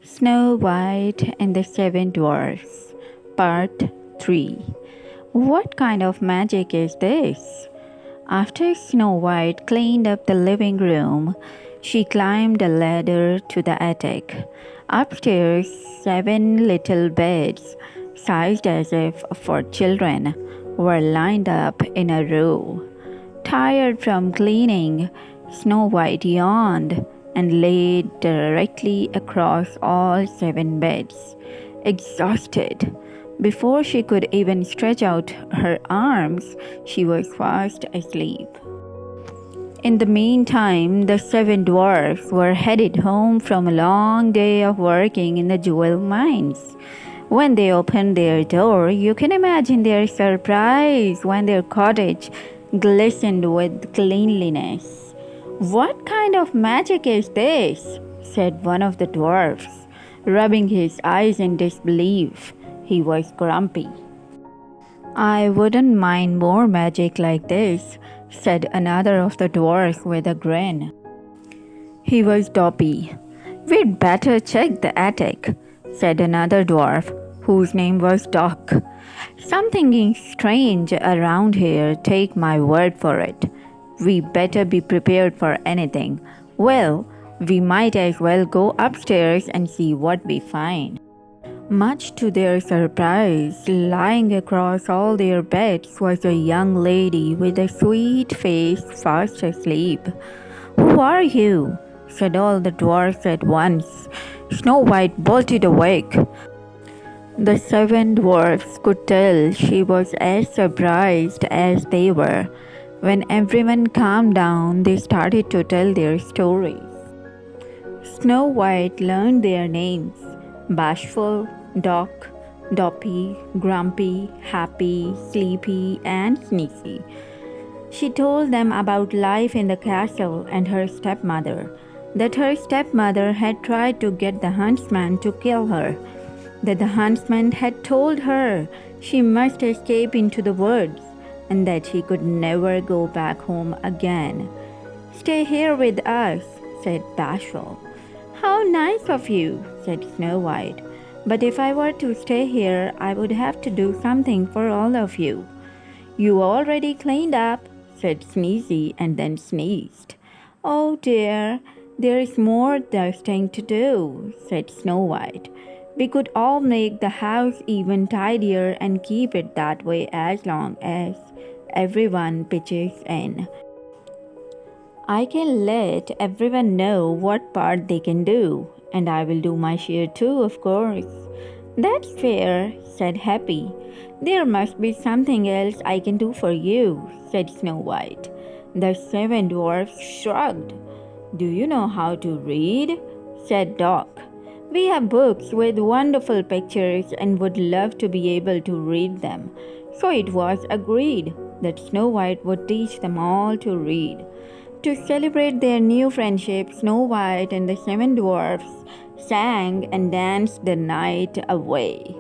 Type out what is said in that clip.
Snow White and the Seven Dwarfs, Part 3. What kind of magic is this? After Snow White cleaned up the living room, she climbed a ladder to the attic. Upstairs, 7 little beds, sized as if for children, were lined up in a row. Tired from cleaning, Snow White yawned and lay directly across all 7 beds, exhausted. Before she could even stretch out her arms, she was fast asleep. In the meantime, the 7 dwarfs were headed home from a long day of working in the jewel mines. When they opened their door, you can imagine their surprise when their cottage glistened with cleanliness. "What kind of magic is this?" said one of the dwarfs, rubbing his eyes in disbelief. He was grumpy. "I wouldn't mind more magic like this," said another of the dwarfs with a grin. He was dopey. "We'd better check the attic," said another dwarf, whose name was Doc. "Something is strange around here, take my word for it. We better be prepared for anything. Well, we might as well go upstairs and see what we find." Much to their surprise, lying across all their beds was a young lady with a sweet face fast asleep. "Who are you?" said all the dwarfs at once. Snow White bolted awake. The 7 dwarfs could tell she was as surprised as they were. When everyone calmed down, they started to tell their stories. Snow White learned their names: Bashful, Doc, Dopey, Grumpy, Happy, Sleepy, and Sneezy. She told them about life in the castle and her stepmother, that her stepmother had tried to get the huntsman to kill her, that the huntsman had told her she must escape into the woods, and that she could never go back home again. "Stay here with us," said Bashful. "How nice of you," said Snow White. "But if I were to stay here, I would have to do something for all of you." "You already cleaned up," said Sneezy, and then sneezed. "Oh dear, there is more dusting to do," said Snow White. "We could all make the house even tidier and keep it that way as long as everyone pitches in. I can let everyone know what part they can do, and I will do my share too, of course." "That's fair," said Happy. "There must be something else I can do for you," said Snow White. The 7 dwarfs shrugged. "Do you know how to read?" said Doc. "We have books with wonderful pictures and would love to be able to read them." So it was agreed that Snow White would teach them all to read. To celebrate their new friendship, Snow White and the 7 dwarfs sang and danced the night away.